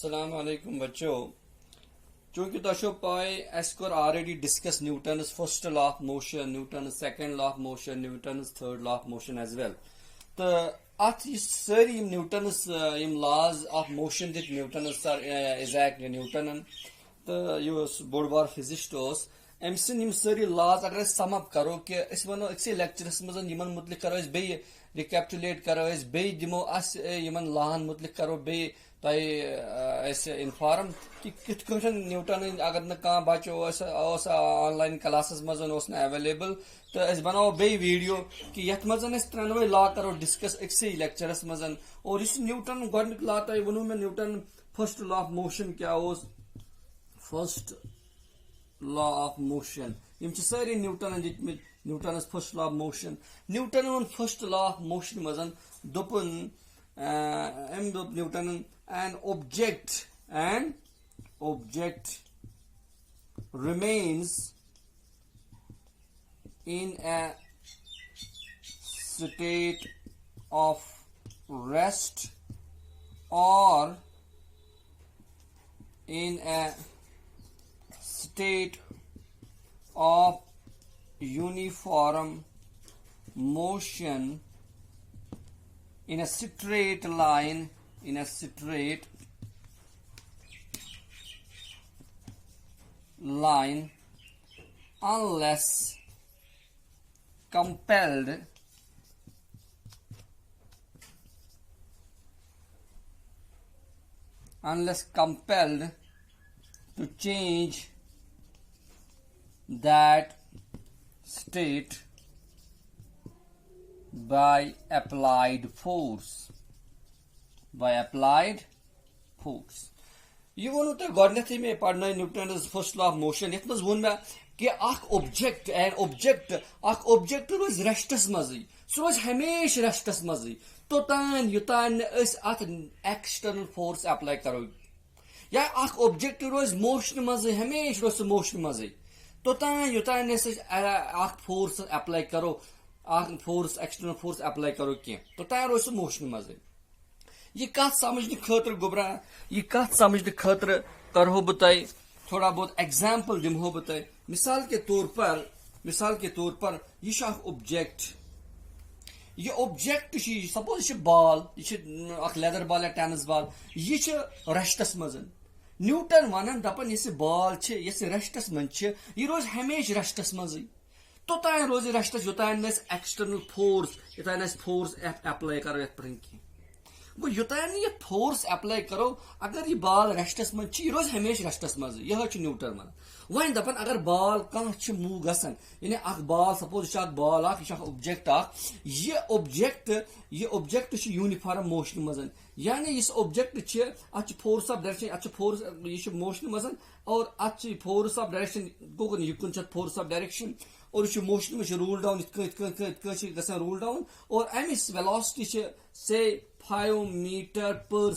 अस्सलाम वालेकुम बच्चों। चूंकि तुझे पाए अस कर already discussed Newton's first law of motion, Newton's second law of motion, Newton's third law of motion as well. तो अत सारी न्यूटन्स लॉज ऑफ मोशन दित न्यूटन्स सर इजैक न्यूटन तो यह बोड़ बार फिजिस्ट अम सिंद सारी लॉज अगर सम अप करो कि वो अक्से लेक्चरस मज मुतलिक करो बे रिकैपिटुलेट करो बे दिमो लॉन मुतलिक करो बे इन्फॉर्म कि कित न्यूटन अगर न कह बच्चो ऑनलाइन क्लासस मज अवेलेबल तो बनाओ बे वीडियो कि ये मज त्रोनवे लॉ करो डिस्कस अक्से लेक्चरस मज। और इस न्यूटन गोडनिक लॉ तुम वो मे Newton first law of motion क्या फर्स्ट लॉ ऑफ मोशन यम सारी न्यूटन दितमित Newton first law of motion. Newton वो फर्स्ट लॉ ऑफ मोशन मज दोपन Newton an object remains in a state of rest or in a state of uniform motion in a straight line unless compelled to change that state by applied force। यह वो तुम गोडनेथी में पढ़ना Newton first law of motion ये वो मे कि object रोज रेस्टस मज सह रोज हमेशा रेस्टस मज तोतान युतान अत एक्सटर्नल फोर्स अप्लाई करो या ऑब्जेक्ट रोज मोशन मज हमेशा रोज मोशन मज तोतान युतान फोर्स अप्लाई करो एक्सटर्नल फोर्स अप्लाई करो कह तोतान रोज मोशन मज। यह कत समझने खतर गुबरा यह कत समझने खतर करो बह तुम थोड़ा बहुत एग्जाम्पल दिमो बह तुम मिसाल के तौर पर यह ऑब्जेक्ट सपोज यह बॉल यह लेदर बॉल या टेनिस बॉल यह रेस्टस मज न्यूटन वन दपान यह बॉल यह रेस्टस मज यह रोज हमेशा रेस्टस मज तोतान रोज रेस्टस योतान एक्सटर्नल फोर्स अप्लाई करो ये गो योतान यह फोर्स अप्लाई करो अगर यह बॉल रेस्टस मज रोज हमेशा रेस्टस मज यह न्यूटन वन वन दपान अगर बॉल कह मूव गसान यानी बॉल सपोज बॉल ऑब्जेक्ट यह ऑब्जेक्ट यूनिफॉर्म मोशन मज यानी इस ऑब्जेक्ट अत फोर्स ऑफ डायरेक्शन अत फोर्स यह मोशन मज और अत फोर्स ऑफ डायरेक्शन गोन युकन फोर्स ऑफ डायरेक्शन और यह मोशन में रूल डाउन रूल डाउन और अमिस वेलोसिटी से 5 मीटर पर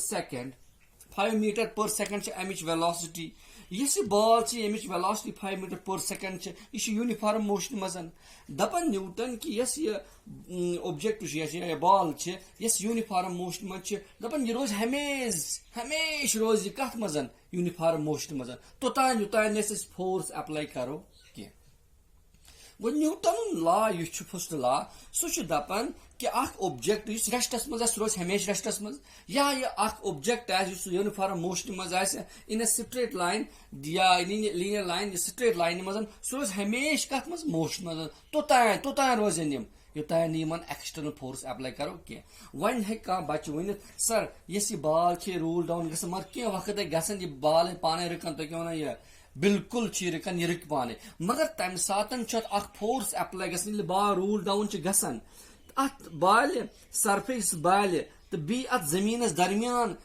सेकंड अमिच वेलोसिटी यह ball यमिच velocity 5 metre per second यह यूनिफॉर्म मोशन मज दपन न्यूटन कि यह object ball yes uniform motion मज दपन यह रोज हमेशा रोज कत मज यूनिफॉर्म मोशन मज तोतान युतान फोर्स अप्लाई करो कह वो न्यूटन लॉ फर्स्ट लॉ सह दपान कि ऑब्जेक्ट रेस्टस मज रोज हमेशा रेस्टस मज या ऑब्जेक्ट यूनिफॉर्म मोशन मज इन स्ट्रेट लाइन या लीनियर लाइन स्ट्रेट लाइन मज सह रोज हमेशा कत मज मोशन मज तोतान रोजन योतान एक्सटर्नल फोर्स अप्लाई करो कह वन हे बच्चे वन सर यह बॉल रूल डाउन ग मगर कह वक्त गसान यह बॉल पाने रकन तुम क्या वन यह बिल्कुल रकन यह रुक पाने मगर तम सात फोर्स अप्लाई गल बॉल रूल डाउन गसान अत बाल सरफेस बाल तो बी अत जमीनस दरमियान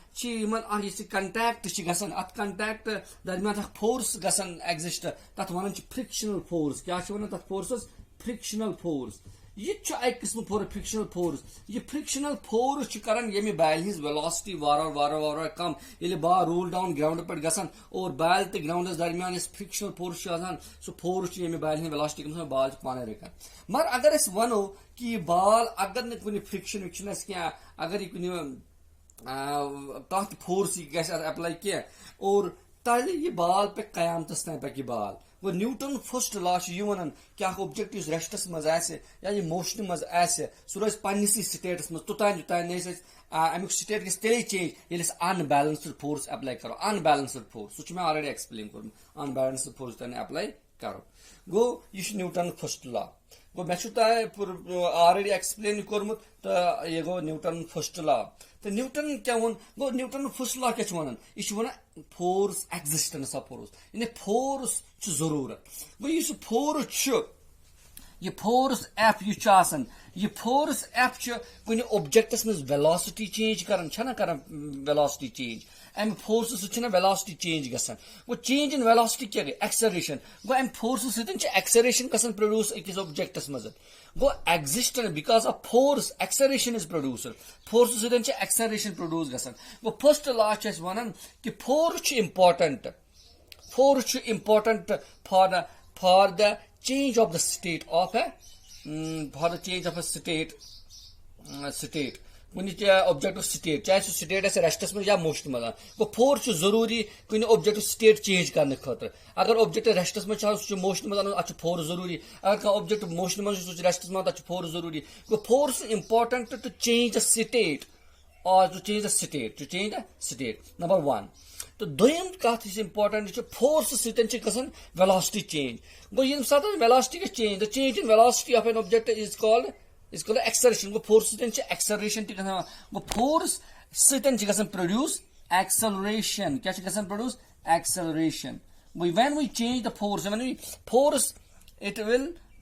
कंटैक्ट गसान अत कंटैक्ट दरमियान फोर्स गसान एग्जिस्ट तथ वन फ्रिक्शनल फोर्स क्या वन तथ फोर्सस फ्रिक्शनल फोर्स यह एक किस्म फ्रिक्शनल फोर्स यह फ्रिक्शनल फोर्स कर ये बैल हज वेलोसिटी वार कम ये बॉल रूल डाउन ग्राउंड पे गसान और बैल तो ग्राउंडस दरमियान फ्रिक्शनल फोर्स सह फोर्स ये बैल हज वेलोसिटी बॉल पाने रकान मगर अगर वनो कि यह बॉल अगर न कुछ फ्रिक्शन विक्शन क्या अगर यह तथ फोर्स अप्लाई कह और तल यह बाल पे कयामतस तान पे बाल गो न्यूटन फर्स्ट लॉ वन कि ऑब्जेक्ट रेस्टस मज या यह मोशन मज सह रोज पन्निस स्टेटस मज तोतान योतान अमुक स्टेट गि तेल चेंज ये अनबैलेंस्ड फोर्स अप्लाई करो अनबैलेंस्ड फोर्स सह already explain core unbalanced force तान अप्लाई करो गो यह न्यूटन फर्स्ट लॉ गो मे ऑलरेडी एक्सप्लेन कोर्मुत तो यह गो न्यूटन फर्स्ट लॉ तो न्यूटन क्या one go Newton first law क्या वन यह one force existence of force यानी फोर्स जरूरत गो यह फोर्स यह फोर्स एफ यह फोर्स एफ कुछ ऑब्जेक्टस मज वेलोसिटी चेंज कर वेलोसिटी चेंज अम फोर्स सह वेलोसिटी चेंज गसान वो चेंज इन वेलोसिटी क्या गई एक्सेलरेशन गो अम फोर्स सह एक्सेलरेशन गसान प्रोड्यूस अकिस ऑब्जेक्टस मज गो existence because of force acceleration is producer force सह एक्सेलरेशन प्रोड्यूस गसान गो फर्स्ट लॉ वन कि force important for the change of the state of a for the change of a state कुछ ऑब्जेक्ट स्टेट चाहे state रेस्टस में या motion में गो फोर्स जरूरी कुछ ऑब्जेक्ट स्टेट चेंज करने खतर अगर ऑब्जेक्ट रेस्टस में मोशन में अत फोर्स जरूरी अगर कह ऑब्जेक्ट मोशन में रेस्टस में अत फोर्स जरूरी गो force important to change the state और to change the state number one तो दोम कत इंपॉर्टेंट फोर्स सतन वेलोसिटी चेंज गो ये सात velocity change the change in velocity of an object is called acceleration गो फोर्स एक्सेलरेशन गो फोर्स सतन प्रोड्यूस एक्सेलरेशन क्या produce acceleration when we change the force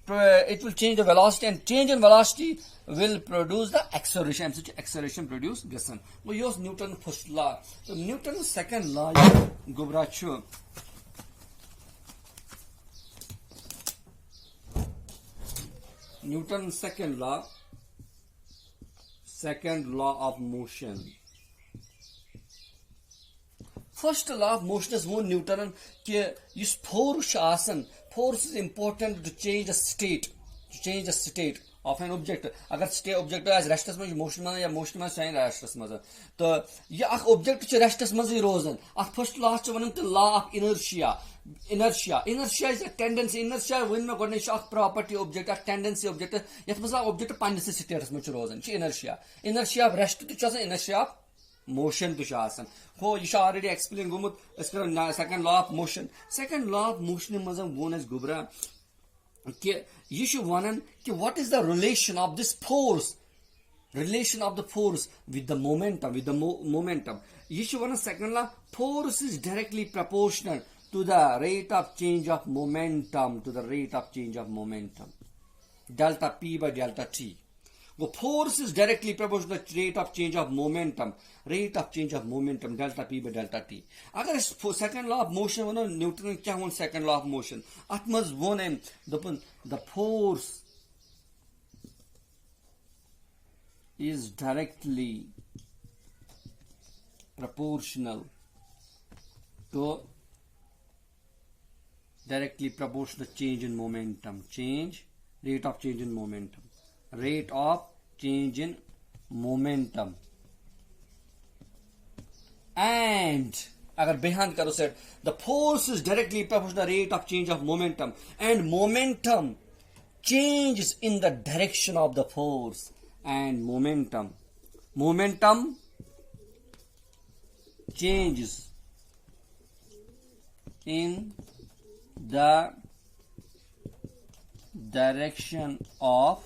it will change the velocity and change in velocity will produce the acceleration such acceleration produce gasan we use Newton first law so Newton second law gobra chu Newton second law of motion first law of motion is one Newton ke is force is important to change the state of an object अगर stay object रेस्टस में motion में या motion में चाहे रेस्टस में तो यह object रेस्टस में रोजान अत फर्स्ट लॉ वन law of inertia is a tendency inertia वन मे गोडने property object a tendency object यथ मज ऑब्जेक्ट पन्निस स्टेटस में रोजान इनर्शिया ऑफ रेस्ट तो इनर्शिया ऑफ मोशन तो हो यह ऑलरेडी एक्सप्लेन गोमुत सेकंड लॉ ऑफ मोशन मज वोन अस गुबरा कि यह वन कि what is the relation of this force with the momentum यह वन second law force is directly proportional to the rate of change of momentum delta P by delta T Well, force is directly proportional to the rate of change of momentum, delta P by delta T. Agar second law of motion, Newton क्या हुआ second law of motion? Atmas one the force is directly proportional to change in momentum, rate of change in momentum. And agar behan karo said the force is directly proportional to the rate of change of momentum, and momentum changes in the direction of the force, and momentum changes in the direction of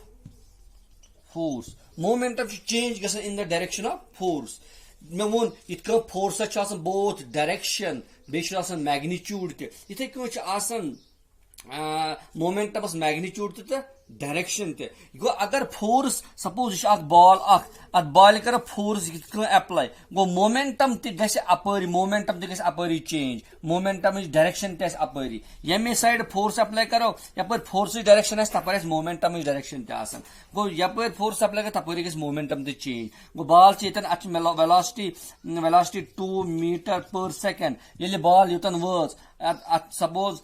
force. Momentum change in the direction of force. It force both direction, magnitude. Momentum magnitude direction te go agar force suppose ball kar force apply go momentum te gase apari change, momentum is direction te apari yeme side force apply karo yapar force direction as tapare momentum is direction te asan go yapar force apply kar tapari is momentum te change go ball chetan velocity 2 meter per second yele ball yutan words suppose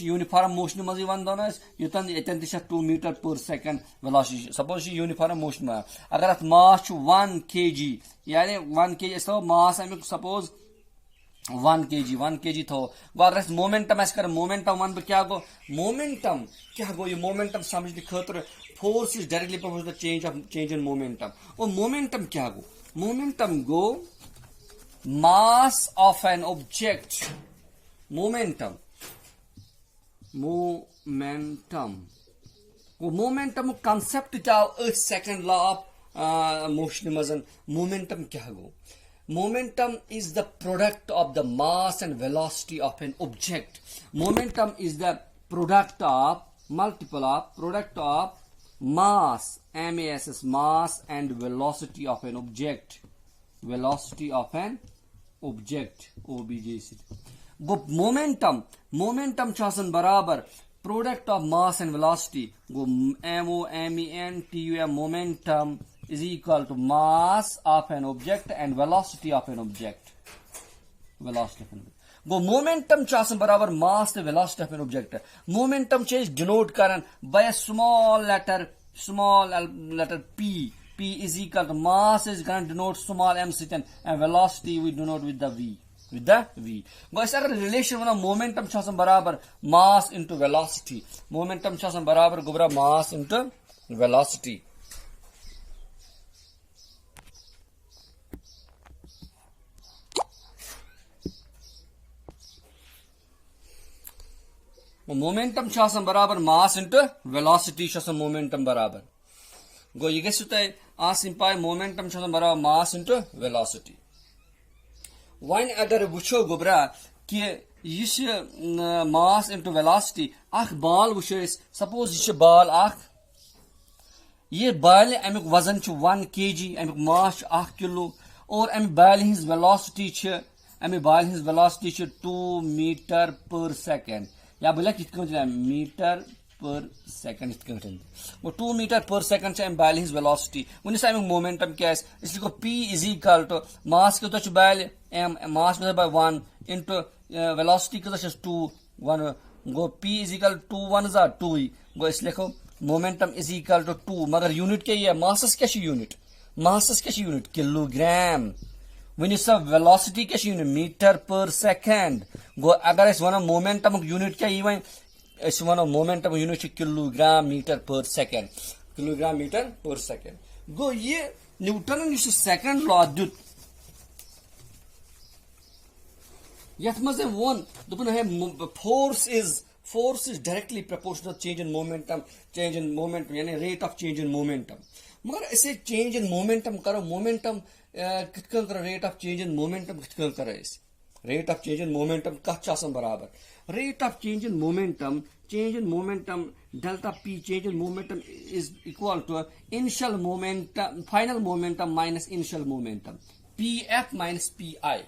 uniform motion मज दोन युतन यतन 2 metre per second velocity suppose uniform motion अगर अत मास 1 kg यानी 1 kg थो मास अमुक suppose 1 kg थो अगर momentum कर मोमेंटम वन क्या गो मोमेंटम ये मोमेंटम समझने खतर force is directly proportional change in momentum और मोमेंटम क्या गो मोमेंटम गो mass of an object momentum वो मोमेंटम कंसेप्ट क्या सेकंड लॉ ऑफ मोशन मजन मोमेंटम क्या गो momentum is the product of the mass and velocity of an object momentum is the product of product of mass mass and velocity of an object OBJ गो momentum बराबर product of mass and velocity गो MOMENTUM momentum is equal to mass of an object and velocity of an object गो momentum बराबर mass तो velocity of an object momentum denote करन by a small letter P is equal to mass is going to denote small m sit and velocity we denote with the v बस अगर relation वना momentum बराबर mass into velocity momentum बराबर गुबरा mass into velocity momentum बराबर mass into velocity momentum बराबर गो यह गई पाए मोमेंटम बराबर मास इनटू वेलोसिटी वन अगर वो गुबरा कि यह मास इनटू वेलोसिटी अख बाल वो सपोज यह बाल यह बाल अमुक वजन 1 kg अमुक मास 1 किलो और अमि बाल hinge velocity 2 metre per second या बह लिख मीटर पर सेकंड वो 2 मीटर पर सेकंड बाल हिंज वेलोसिटी वनिस अमुक मोमेंटम क्या लिखो P is equal to mass कत बाल m मास 1 इंटू वेलोसिटी कत 2 1 गो P इज इक्वल 2 1 2 गो इस लिखो मोमेंटम इज इक्वल टू 2 मगर यूनिट क्या मासस क्या यूनिट किलोग्राम वनिस वेलोसिटी क्या यूनिट मीटर पर सेकंड गो अगर वन मोमेंटम यूनिट क्या वन momentum unit kilogram metre per second गो ये न्यूटन सेकंड लॉ दुत यथ मज वोन दोपन force is directly proportional change in momentum यानी rate of change in momentum मगर ऐसे चेंज इन मोमेंटम करो मोमेंटम कित करो rate of change in momentum कित करो rate of change in momentum कत बराबर rate of change in momentum delta P change in momentum is equal to initial momentum final momentum minus initial momentum PF minus PI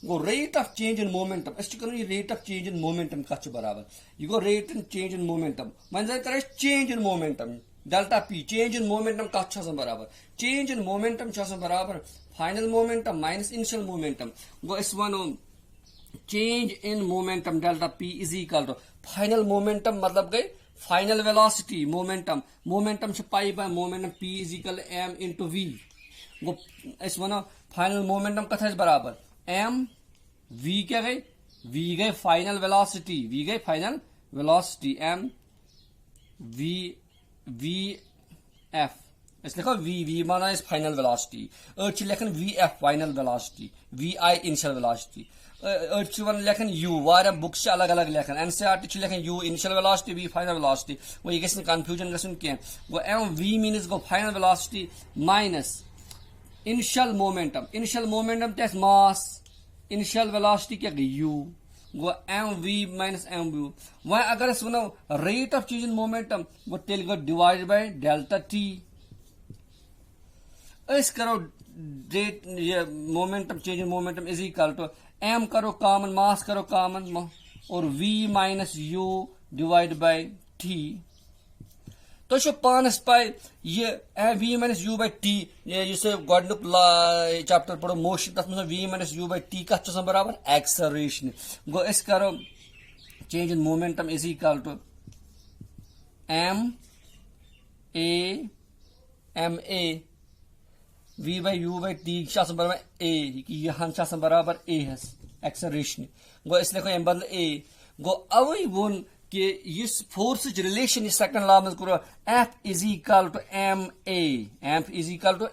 गो rate of change in momentum ये rate of change in momentum कत बराबर यह गो rate in change in momentum वन कर change in momentum delta P change in momentum कत बराबर चेंज इन मोमेंटम बराबर final momentum minus initial momentum गो वनो change in momentum delta P is equal to final momentum मतलब गई final velocity momentum पाई by momentum P is equal m into v गो वनो final momentum कत बराबर m v क्या गई v गई final velocity m v f लिखो v माना फाइनल वेलोसिटी लेखन vf final velocity vi initial velocity one लेखन u वारिया बुक्स अलग अलग लेखन NCERT लेखन u initial velocity v final velocity वो ये गि कंफ्यूजन गन कह गो m v means go final velocity minus initial momentum ते मास इनिशियल वेलोसिटी क्या गई u गो m v minus m v वह अगर वो rate of change in momentum गो तेल गो डिवाइड बाय डेल्टा t करो रेट ये momentum change in momentum is equal to m करो कॉमन मास करो कॉमन और v minus u divide by t तो पानस पाए यह v minus u by t गोडनुक चैप्टर पढ़ो मोशन तथ मे v minus u by t कत बराबर एक्सलरेशन गो अस करो change in momentum is equal to M a v by you by T बराबर ए यहां बराबर ए एक्सलरेशन गो अस लिखो अम बदल ए गो अवे वोन कि इस फोर्स रिलेशन सेकंड लॉ में करो F is equal to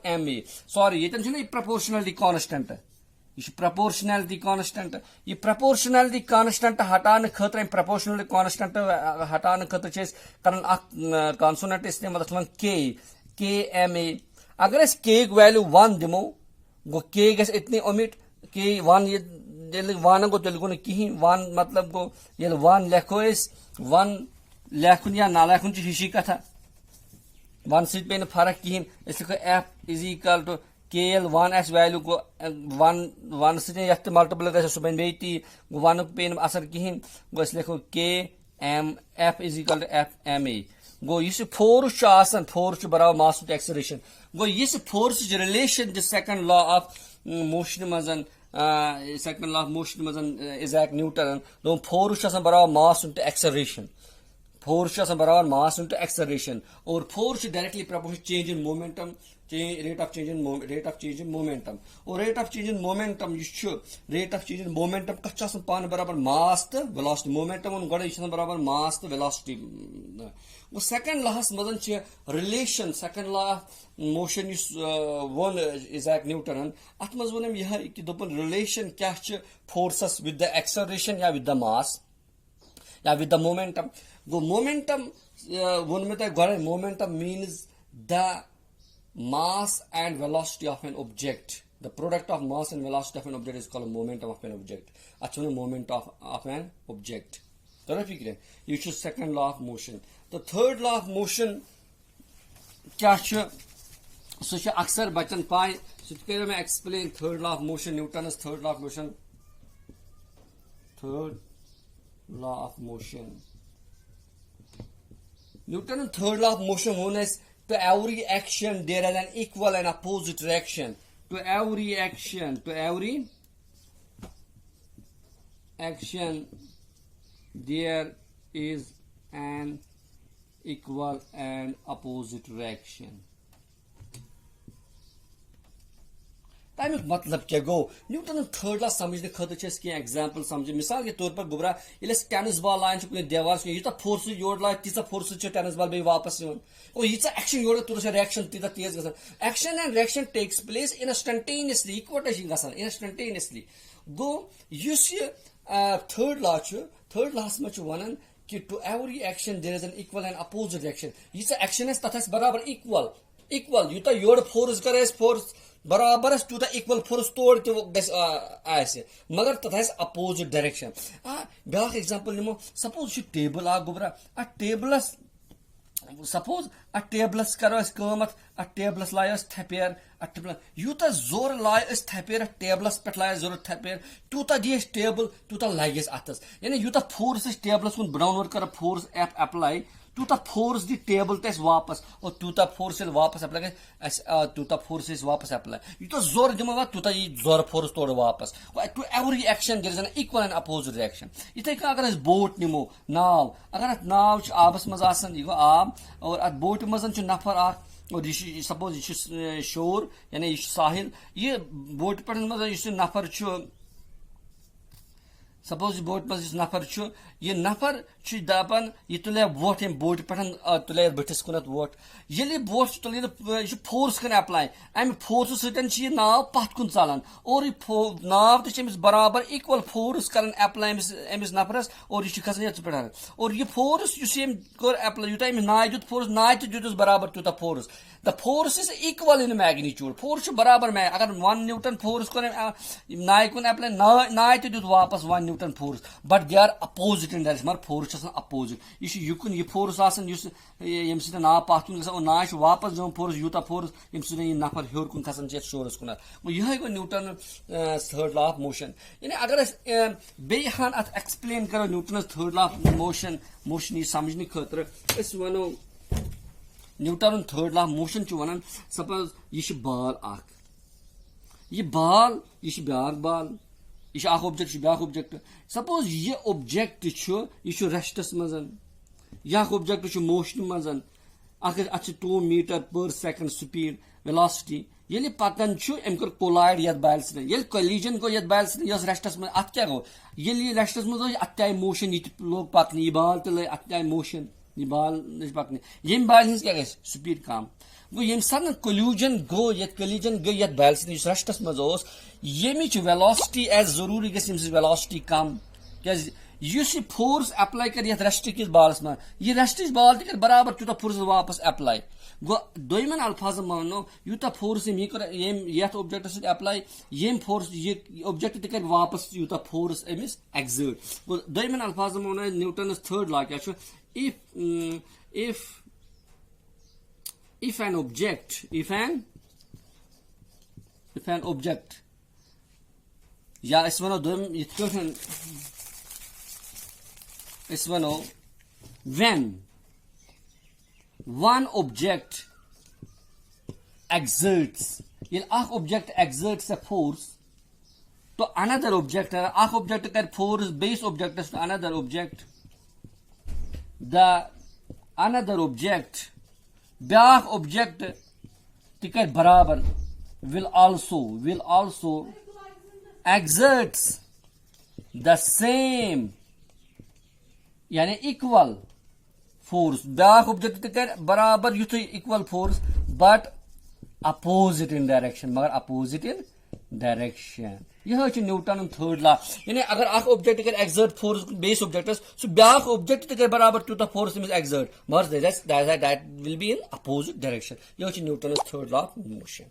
M A sorry ये प्रपोर्शनलिटी कांस्टेंट यह प्रपोर्शनलिटी कांस्टेंट यह प्रपोर्शनलिटी कांस्टेंट हटाने खतर प्रपोर्शनलिटी कांस्टेंट हटाने खतर कॉन्सोनेंट इस्तेमाल के एम ए अगर के वैल्यू 1 दिमो गो के इतनी ओमिट के 1 वन गो तेल गो कहीं 1 मतलब गो ये 1 लेखो 1 लेखुन या ना लेखुन हिशी कथा 1 सत पे फर्क कहीं लिखो एफ इज इक्वल टू के एल 1 एस वैल्यू गो 1 सत मल्टीपल ग सह बन टी 1 पे असर कहीं गो लिखो के M F is equal to F M A गो यह फोर्स फोर्स बराबर मास टू एक्सलरेशन गो यह force relation the second law of motion मजन सेकंड लॉ ऑफ मोशन मजन इजैक न्यूटन दोन फोर्स बराबर मास टू एक्सलरेशन फोर्स बराबर मास टू एक्सलरेशन और force directly proportional change in momentum rate of change in momentum और rate of change in momentum rate of change in momentum कत पान बराबर mass तो velocity momentum गो बराबर mass तो velocity वो सेकंड लॉस मजन relation second law of motion वोन इजैक न्यूटन अत मज वोन यह कि दोपन रिलेशन क्या फोर्सस विद द एक्सलरेशन या विद द मास या विद द मोमेंटम गो मोमेंटम वोन मे तह momentum means the mass and velocity of an object. The product of mass and velocity of an object is called momentum of an object. Achha moment of an object. Tara you choose second law of motion. The third law of motion kya chhe so che aksar bachan pai so kare main explain third law of motion Newton's third law of motion. Third law of motion. Newton's third law of motion known as to every action there is an equal and opposite reaction. To every action there is an equal and opposite reaction. तमिक मतलब क्या गो Newton third law समझने खतर example समझ मिसाल के तौर पर गुबरा ये टेनिस बॉल लान देवार यूत फोर्स योर लाए तीसा फोर्स टेनिस बॉल बे वापस और यीचा एक्शन योर तुर रिएक्शन तीता तेज ग action and reaction takes place instantaneously इकवटे इंस्टेंटेनियसली गो थर्ड लॉ मे वन कि to every action there is an equal and opposite reaction यीचा एक्शन तथ बराबर इक्वल यूत योर फोर्स कर फोर्स बराबर तूता इक्वल फोर्स तोड़ तो मगर तथा अपोजिट डायरेक्शन ब्या एग्जाम्पल निमो सपोज टेबल आ गुबरा टेबलस सपोज टेबलस करो टेबलस लायो थपेर यूता जोर लाय थपेर टेबलस पे लाय जोर थपेर तूता दिस टेबल तूता लगे अतस यानी यूता फोर्स टेबलस कुन डाउनवर्ड कर फोर्स अप्लाई तूता फोर्स दी टेबल तस वापस और तूता फोर्स वापस अप्लाई तूता फोर्स वापस अप्लाई यूता जोर दिमो तूता जोर फोर्स तोड़ वापस to every action there is an equal and opposite reaction इथे अगर बोट निमो नाव अगर नाव आबस मज आसन यह आब और अत बोट मज नफर और सपोज यह शोर यानी यह साहिल यह बोट पे मज नफर सपोज बोट मज नफर यह नफर दपान यह तुले वोट अम बोट पे तुले बटिस कुन वोट ये बोट तुल यह फोर्स कर अप्लाई अमि फोर्स सह नाव पत कुन चालान और नाव तमिस बराबर इक्वल फोर्स कर अप्लाई अमिस नफरस और यह खसान ये पे और यह फोर्स कर अप्लाई यूत अमिस नाय दुत फोर्स नाय तुस बराबर तूता force the force is equal in magnitude force बराबर अगर 1 न्यूटन फोर्स कर नाय कुन अप्लाई नाय तुत वापस 1 Newton force but they are opposite in direction मगर फोर्स अपोजिट यह फोर्स ये नाव पत कुन और नाय वापस दिवन फोर्स यूता फोर्स ये नफर हर कुन खसान शोरस कुन यह गो Newton third law of motion यानी अगर बेहान अत एक्सप्लेन करो Newton third law of motion यह समझने खतर वनो न्यूटन थर्ड लॉ मोशन वन सपोज यह बाल यह बाल यह ब्याक बाल यह ऑब्जेक्ट ब्याक ऑब्जेक्ट सपोज यह ऑब्जेक्ट यह रेस्टस मज यह ऑब्जेक्ट मोशन मज अत 2 metre per second speed velocity ये पकन अम कर कोलाइड ये बैल ये कोलिजन गो ये बैल यह रेस्टस मज अत क्या गो ये रेस्टस मज अत आय मोशन ये लोग पकन यह बाल तो लग अत आय मोशन यह बाल पकन ये बाल हज क्या स्पीड कम गो ये सन कोल्यूजन गो ये कोलिजन गई ये बैल रेस्टस मज ये वेलोसिटी एज जरूरी गई वेलोसिटी कम क्या फोर्स अप्लाई कर रेस्ट किस बालस में यह रेस्ट बाल कर बराबर तूत फोर्स वापस अप्लाई गो दोन अल्फाज मनो यूत फोर्स ये ऑब्जेक्ट अप्लाई ये फोर्स ये ऑब्जेक्ट तक वापस यूत फोर्स अमिस एक्सर्ट गो दोन अल्फाज मनो न्यूटन थर्ड लॉ क्या if an object या इस वनो दोम इस वनो when one object exerts ये object exerts a force तो another object object कर force base object to another object the another object ब्याक object तिकर बराबर will also exerts the same यानी इक्वल फोर्स ब्याक ऑब्जेक्ट तिकर बराबर युथ equal force but opposite in direction मगर अपोजिट इन डायरेक्शन यह न्यूटन थर्ड लॉ यानी अगर ऑब्जेक्ट कर एक्सर्ट फोर्स बेस ऑब्जेक्टस सो ब्याक ऑब्जेक्ट तक बराबर तूत फोर्स एक्सर्ट मगर that will be in opposite direction यह Newton third law of motion